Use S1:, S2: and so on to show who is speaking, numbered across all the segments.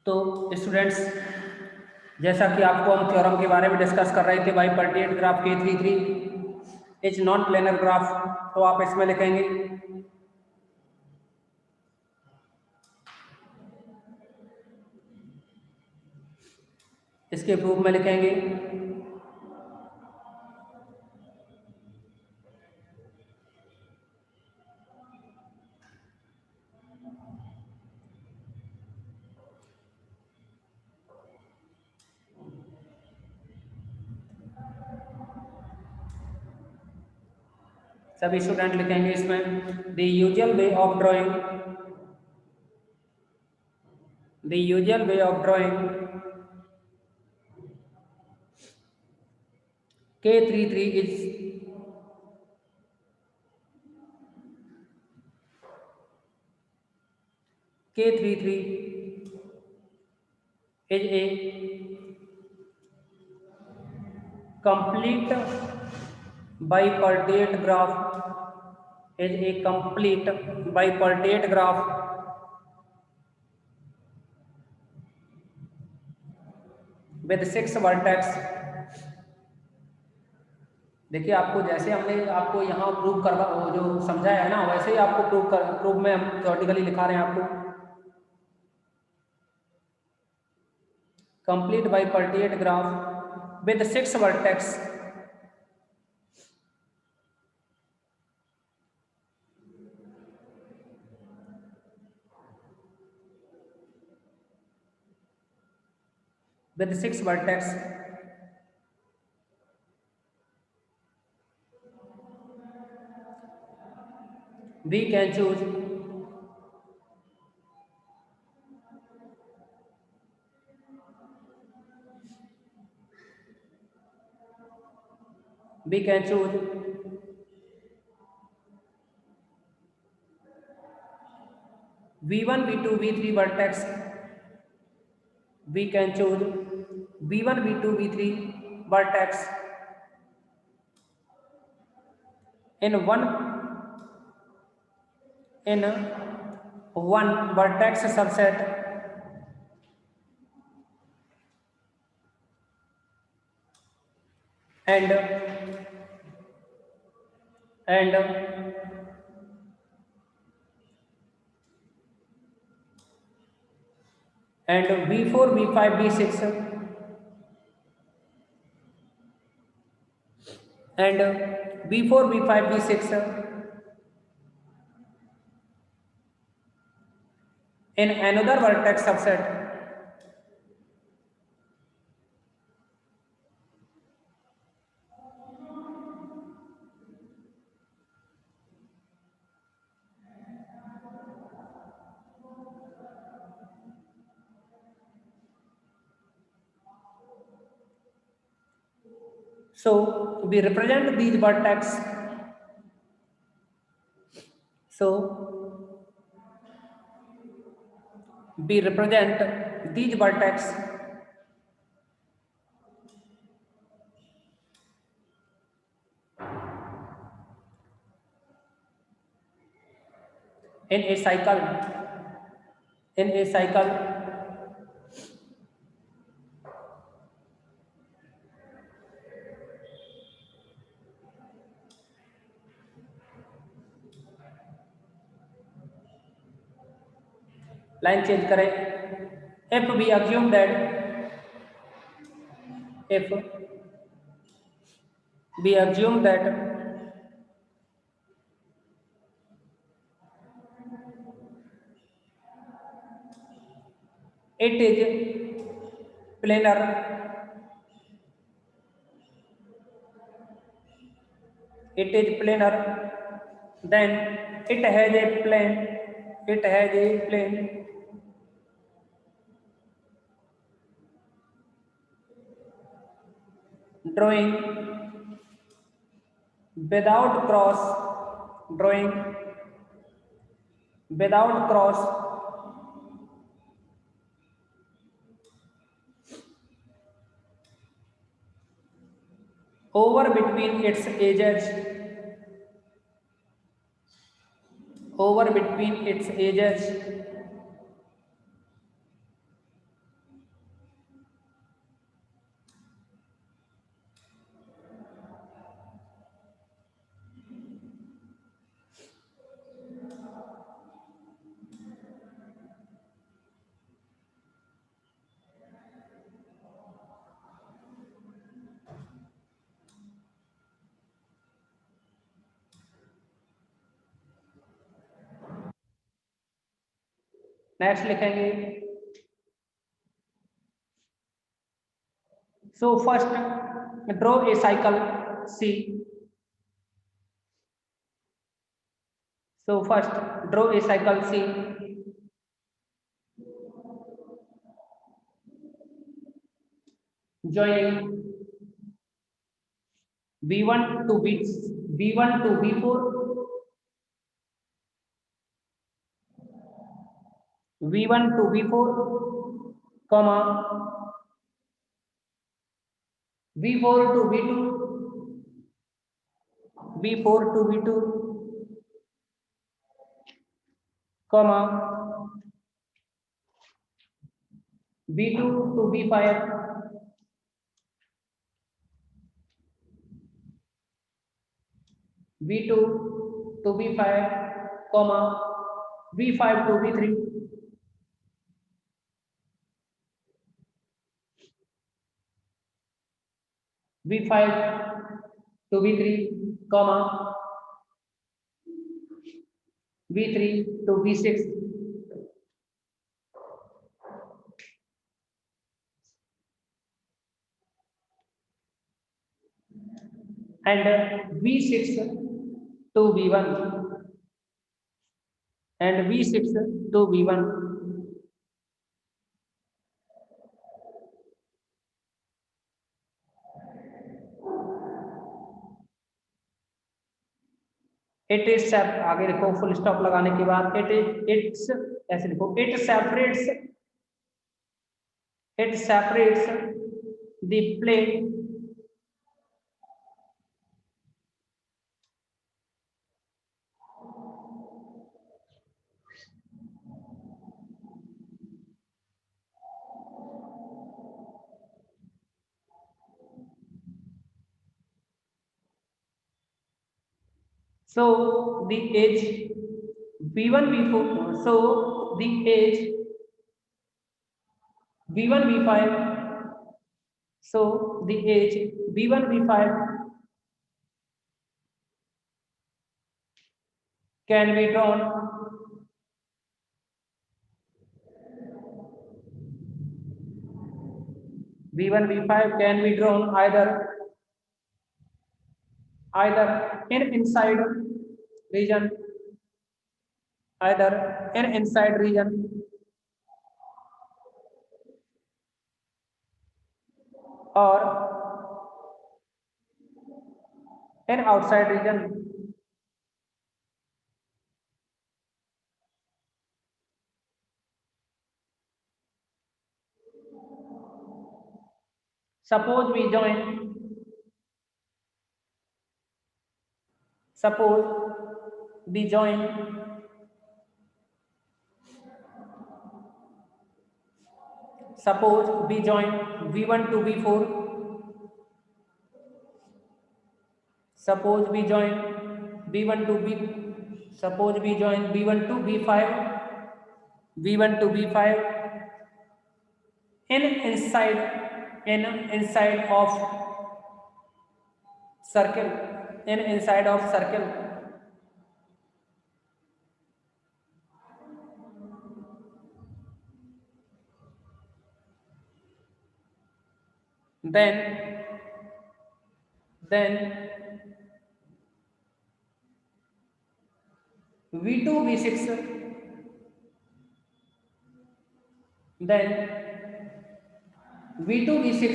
S1: तो स्टूडेंट्स, जैसा कि आपको हम थ्योरम के बारे में डिस्कस कर रहे थे, bipartite graph K33 is non planar graph, तो आप इसमें लिखेंगे इसके प्रूफ में लिखेंगे सभी स्टूडेंट लिखेंगे इसमें the usual way of drawing, the usual way of drawing K33 is K33 is a complete bipartite graph, is a complete bipartite graph with 6 vertex। देखिए, आपको जैसे हमने आपको यहाँ प्रूव करवा वो जो समझाया है ना, वैसे ही आपको प्रूव में हम थ्योरेटिकली लिखा रहे हैं आपको। Complete bipartite graph with 6 vertex with 6 vertex we can choose we can choose V1 V2 V3 vertex, we can choose V1 V2 V3 vertex in in one vertex subset and and and V4 V5 V6 and V4 V5 V6 in another vertex subset so we represent these vertex so we represent these vertex in a cycle in a cycle line change करें if we assume that if we assume that it is planar it is planar then it has a plane it has a plane drawing without cross drawing without cross over between its edges over between its edges next लिखेंगे, so first draw a cycle C, so first draw a cycle C joining B1 to B1 to B4, V1 to V4, comma V4 to V2, V4 to V2, comma V2 to V5, V2 to V5, comma V5 to V3, V5 to V3, comma V3 to V6, and V6 to V1, and V6 to V1. It is आगे लिखो full stop लगाने के बाद it's ऐसे लिखो, it separates the plate so the age V1 V4, so the age V1 V5, so the age V1 V5 can be drawn V1 V5 can be drawn either in inside region, either in inside region or in outside region. Suppose we join, suppose we join suppose we join V1 to V4, suppose we join V1 to V, suppose we join V1 to V5, V1 to V5 in inside of circle, in inside of circle. Then V2 V6, then V2 V6,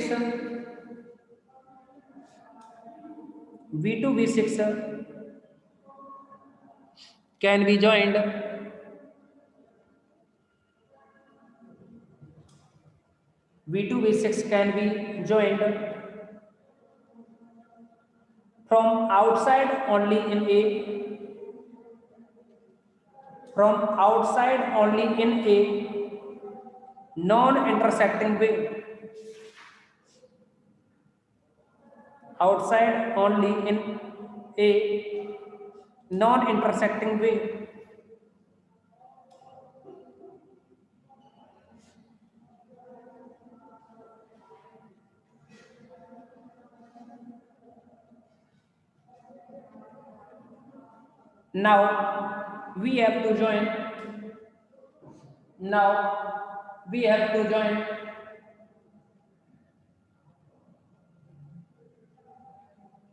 S1: V2 V6 can be joined V2 V6 can be joined from outside only in a, from outside only in a non-intersecting way, outside only in a non-intersecting way. Now we have to join Now we have to join.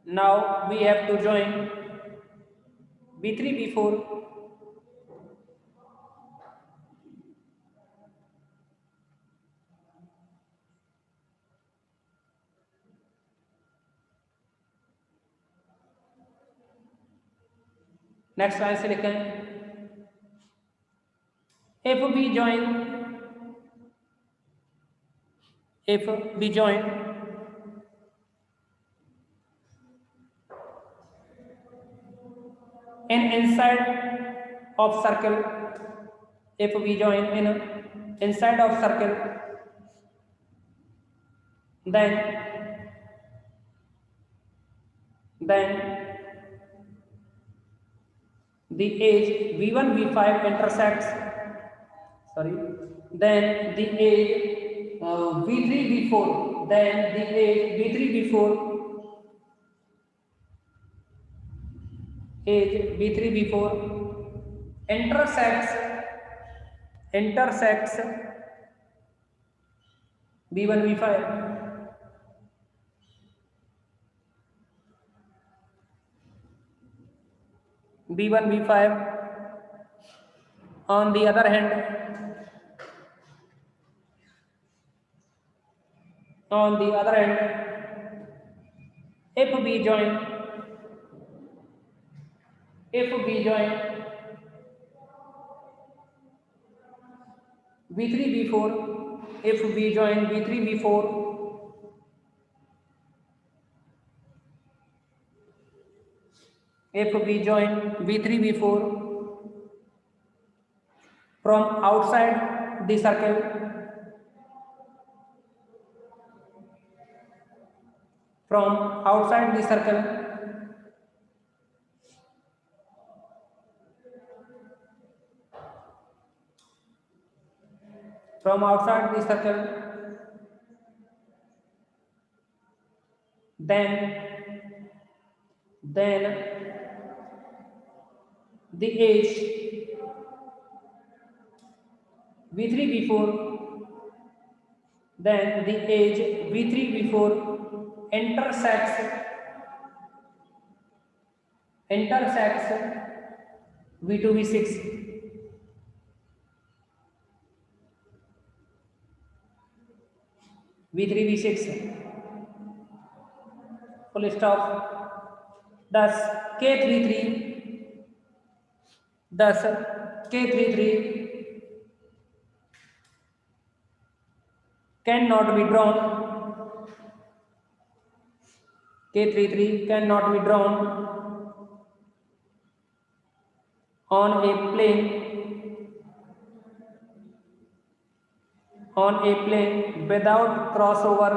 S1: Now we have to join B3 B4. Next line से लिखें, if we join in inside of circle, if we join in inside of circle, then the edge v1 v5 intersects, sorry, then the edge v3 v4, then the edge v3 v4, edge v3 v4 intersects v1 v5. v1 v5. On the other hand, if we join v3 v4, if we join v3 v4, if we join v3 v4 from outside the circle, from outside the circle, then the edge v3 v4, then the edge v3 v4 intersects v2 v6. v3 v6 full stop. Thus k33 cannot be drawn. k33 cannot be drawn on a plane without crossover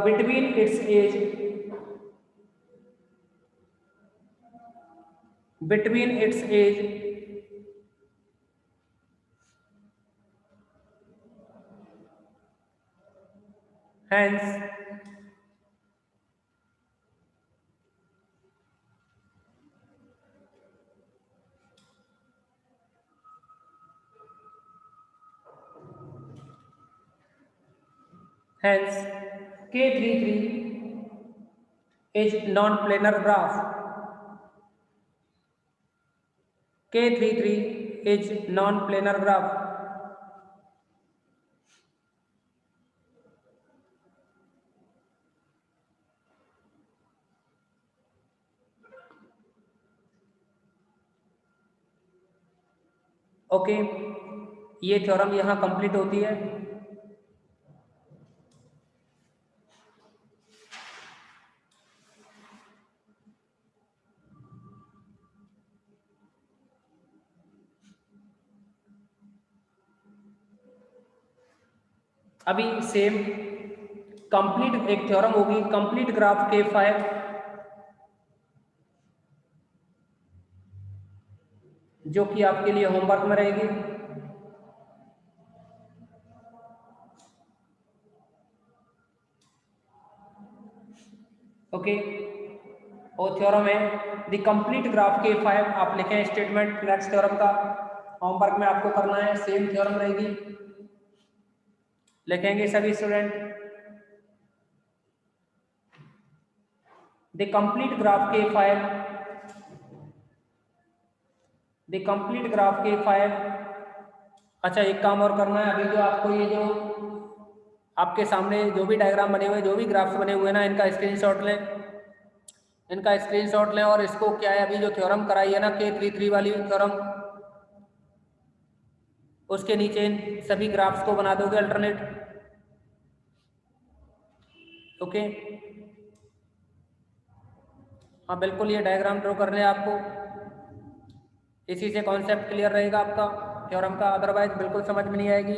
S1: between its edge hence k33 is non-planar graph. k33 is non-planar graph. Okay, ये theorem यहाँ complete होती है। अभी same complete एक theorem होगी complete graph K5, जो कि आपके लिए होमवर्क में रहेगी। ओके, और थ्योरम है द कंप्लीट ग्राफ K5, आप लिखें स्टेटमेंट नेक्स्ट थ्योरम का, होमवर्क में आपको करना है, सेम थ्योरम रहेगी, लिखेंगे सभी student. The complete graph K5, the complete graph K5। अच्छा, एक काम और करना है, अभी जो आपको ये जो आपके सामने जो भी डायग्राम बने हुए, जो भी ग्राफ्स बने हुए ना, इनका स्क्रीनशॉट लें, इनका स्क्रीनशॉट लें, और इसको क्या है, अभी जो थ्योरम कराई है ना K33 वाली थ्योरम, उसके नीचे इन सभी ग्राफ्स को बना दोगे अल्टरनेट। ओके, हाँ बिल्कुल, ये डायग्राम ड्रॉ करने हैं आपको, इसी से कॉन्सेप्ट क्लियर रहेगा आपका थ्योरम का, अदरवाइज बिल्कुल समझ में नहीं आएगी।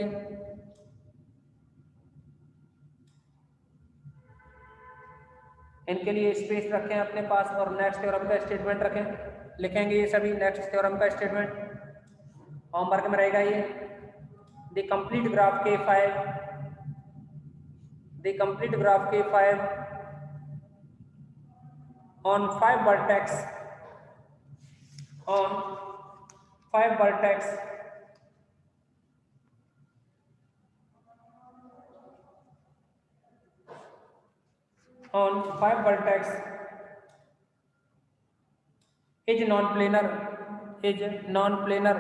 S1: इनके लिए स्पेस रखें अपने पास, और नेक्स्ट थ्योरम का स्टेटमेंट रखें, लिखेंगे ये सभी नेक्स्ट थ्योरम का स्टेटमेंट, होमवर्क में रहेगा ये। The complete graph K5, the complete graph K5 on 5 vertex, on 5 vertex on 5 vertex is non-planar, is non-planar,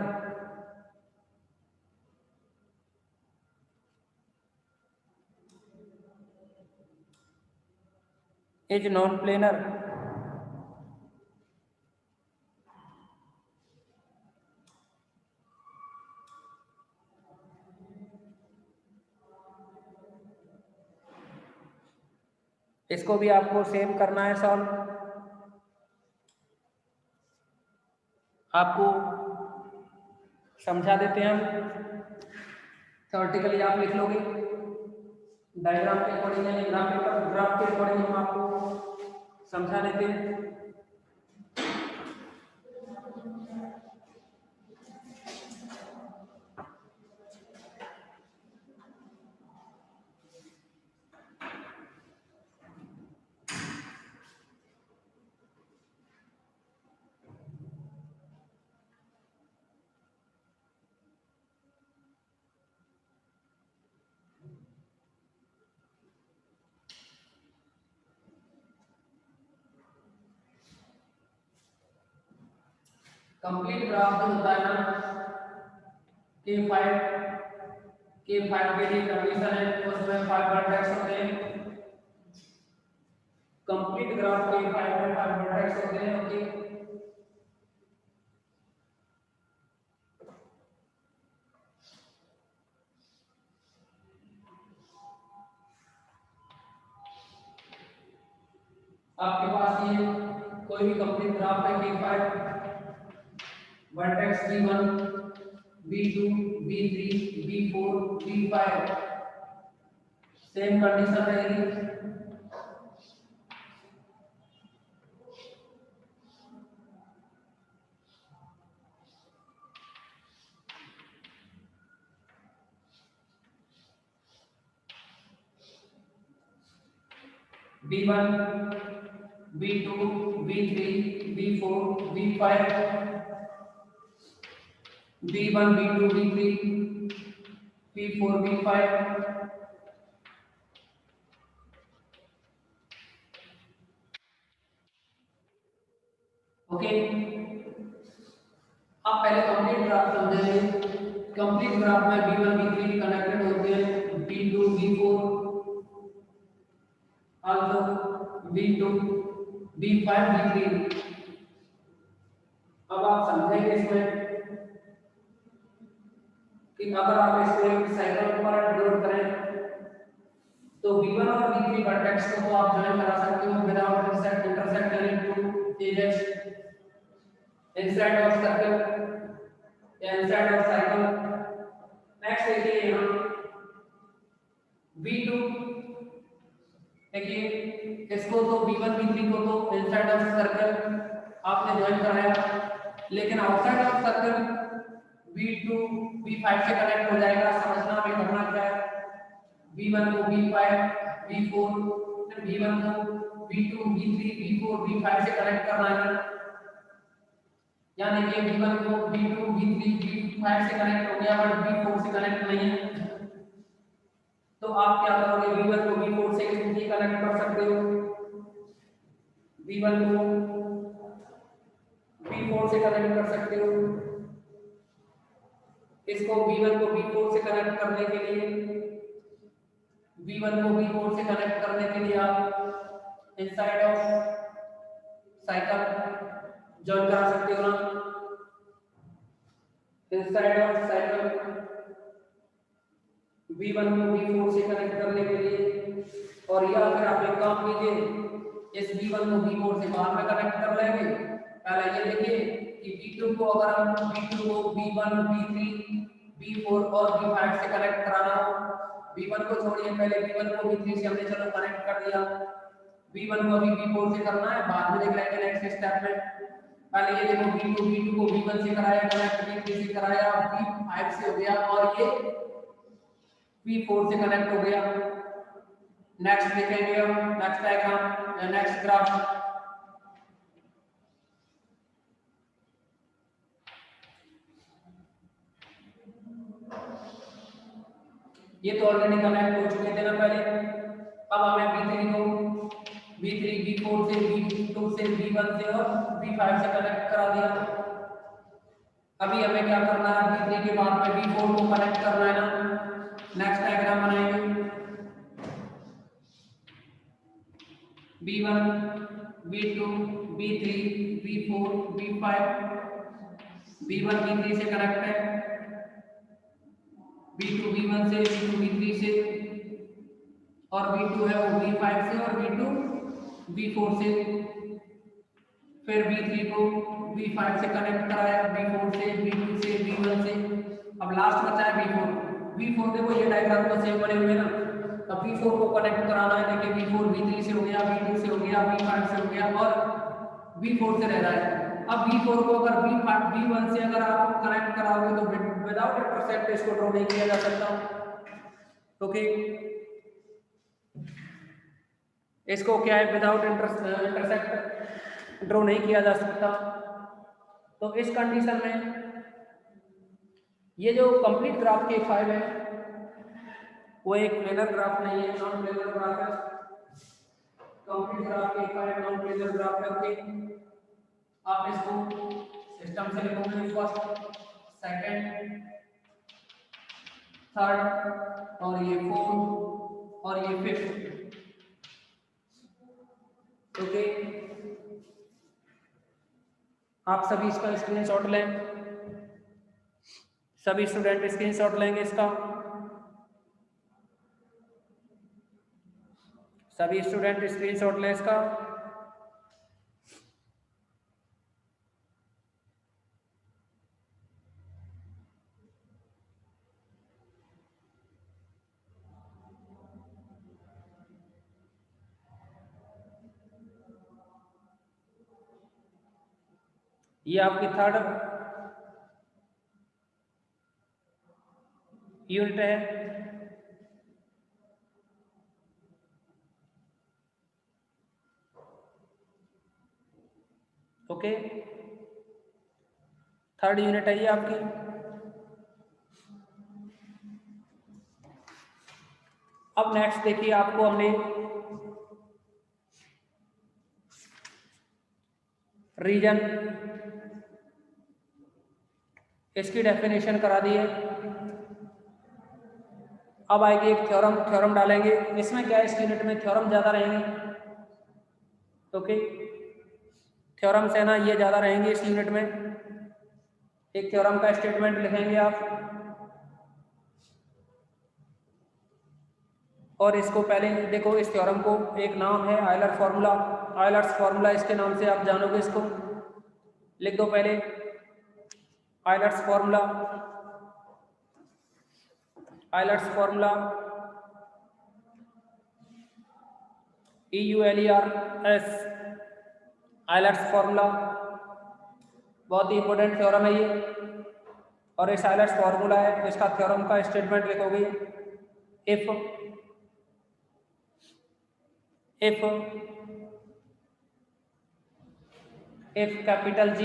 S1: is non-planar, इसको भी आपको सेम करना है सॉल्व। आपको समझा देते हैं हम, थ्योरेटिकली आप लिख लोगे डायग्राम के अकॉर्डिंग, यानी ग्राफ के अकॉर्डिंग हम आपको समझा देते हैं। कंप्लीट ग्राफ जो होता है ना K5, K5 के लिए कंडीशन है, उसमें 5 वर्टेक्स होते हैं, कंप्लीट ग्राफ K5 में 5 वर्टेक्स होते हैं। ओके, आपके पास ये कोई भी कंप्लीट ग्राफ है K5, vertex B1, B2, B3, B4, B5, same condition रहेगी। B1, B2, B3, B4, B5, B1, B2, B3, B4, B5। Okay, आप पहले कंप्लीट ग्राफ समझेंगे। कंप्लीट ग्राफ में B1, B3 कनेक्टेड होते हैं, B2, B4 also, B2, B5, B3। अब आप समझेंगे इसमें कि अगर आप इसको एक साइकिल पर डिनोट करें तो B1 और B3 वर्टेक्स को तो आप ज्वाइन करा सकते हो विदाउट इंटरसेक्ट करें two edges inside of circle या इनसाइड ऑफ साइकिल। नेक्स्ट देखिए यहाँ B2 देखिए इसको तो V1 V3 को तो इनसाइड ऑफ सर्कल आपने ज्वाइन कराया, लेकिन outside of circle V2 V5 से कनेक्ट हो जाएगा। समझना हमें करना क्या है, V1 को V5 V4, फिर V1 को V2 V3 V4 V5 से कनेक्ट करना है। यानी कि V1 को V2 V3 V5 से कनेक्ट हो गया, बट V4 से कनेक्ट नहीं है। तो आप क्या करोगे, V1 को V4 से भी कनेक्ट कर सकते हो, V1 को V4 से कनेक्ट कर सकते हो। इसको V1 को V4 से कनेक्ट करने के लिए, V1 को V4 से कनेक्ट करने के लिए आप इनसाइड ऑफ साइकिल जॉइन करा सकते हो ना, इनसाइड ऑफ साइकिल V1 को V4 से कनेक्ट करने के लिए। और या फिर आप एक काम कीजिए, इस V1 को V4 से बाहर में कनेक्ट कर लेंगे। पहले ये देखिए कि V2 को अगर हम V2 को V1 V3 V4 और V5 से कनेक्ट कराना हो, V1 को छोड़िए, पहले V1 को V3 से हमने चलो कनेक्ट कर दिया, V1 को अभी V4 से करना है, बाद में देख लेंगे नेक्स्ट स्टेप में। पहले ये देखो V2 को V1 से कराया कनेक्ट, V3 से कराया, V5 से हो गया, और ये V4 से कनेक्ट हो गया। नेक्स्ट देखेंगे हम, नेक्स्ट डायग्राम, नेक्स्ट ग्राफ। ये तो ऑलरेडी कनेक्ट हो चुके थे ना पहले। अब हमें V3 को V3 V4 से V2 से V1 से और V5 से कनेक्ट करा दिया। अभी हमें क्या करना है, V3 के बाद में V4 को कनेक्ट करना है ना। नेक्स्ट डायग्राम बनाएंगे, V1 V2 V3 V4 V5, V1 V3 से कनेक्ट है, V2 V1 से, V2 V3 से, और V2 है वो V5 से, और V2 V4 से। फिर V3 को V5 से कनेक्ट कराया, V4 से, V2 से, V1 से। अब लास्ट बचा है V4। देखो ये डायग्राम तो सेम बने हुए ना। अब V4 को कनेक्ट कराना है, देखिए V4 V3 से हो गया, V2 से हो गया, V5 से हो गया, और V4 से रह रहा है। अब V4 को अगर V1 से अगर आप कनेक्ट कराओगे तो विदाउट इंटरसेप्ट इसको ड्रॉ नहीं किया जा सकता। ओके, इसको क्या है, विदाउट इंटरसेप्ट ड्रॉ नहीं किया जा सकता। तो इस कंडीशन में ये जो कंप्लीट ग्राफ के फाइल है वो एक प्लेनर ग्राफ नहीं है, नॉन प्लेनर ग्राफ है। कंप्लीट ग्राफ के फाइल नॉन प्लेनर ग्राफ है। ओके, आप इसको सिस्टम से लिखोगे, फर्स्ट सेकंड थर्ड, और ये फोर्थ, और ये फिफ्थ। ओके, आप सभी इसका स्क्रीनशॉट लें, सभी स्टूडेंट स्क्रीनशॉट लेंगे इसका, सभी स्टूडेंट स्क्रीनशॉट लें इसका। ये आपकी थर्ड यूनिट है। ओके, थर्ड यूनिट है ये आपकी। अब नेक्स्ट देखिए, आपको हमने रीजन इसकी डेफिनेशन करा दी है। अब आएगी एक थ्योरम डालेंगे। इसमें क्या है, इस यूनिट में थ्योरम ज़्यादा रहेंगे। ओके, थ्योरम्स है ना, ये ज़्यादा रहेंगे इस यूनिट में। एक थ्योरम का स्टेटमेंट लिखेंगे आप, और इसको पहले देखो, इस थ्योरम को एक नाम है आयलर फॉर्मूला। आयलर्स फॉर्मूला इसके नाम से आप जानोगे इसको, लिख दो पहले Euler's formula. Euler's formula EULERS Euler's formula, बहुत ही इंपॉर्टेंट थ्योरम है ये। और इस आइलैट्स फॉर्मूला है, इसका थ्योरम का स्टेटमेंट लिखोगे, if capital G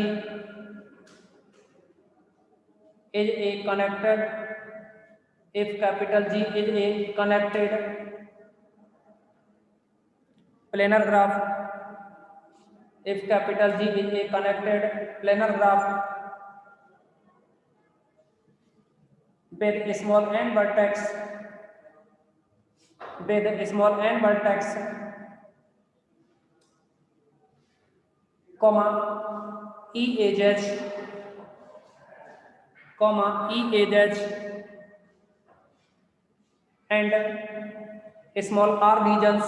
S1: is a connected planar graph, if capital G is a connected planar graph with small n vertex comma EAH and small r regions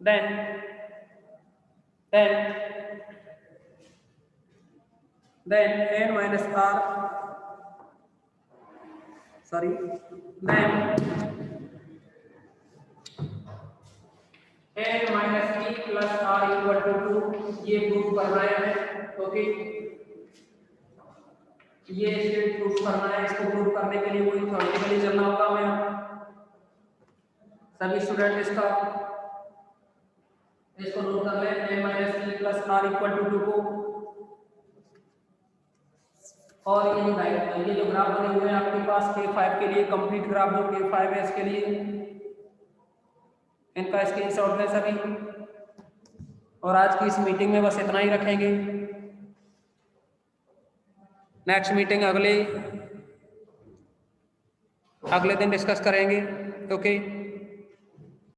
S1: then n minus r then n minus e plus r equal to 2, ये proof करना है। Okay, ये state proof करना है। इसको proof करने के लिए कोई थ्योरेटिकली चलना होगा हमें। सभी स्टूडेंट इसको नोट कर लें, n minus e plus r equal to 2 को। और ये जो ग्राफ बने हुए हैं आपके पास K5 के लिए, कंप्लीट ग्राफ जो K5 है इसके लिए, इनका स्क्रीनशॉट लें सभी। और आज की इस मीटिंग में बस इतना ही रखेंगे। नेक्स्ट मीटिंग अगले दिन डिस्कस करेंगे। ओके।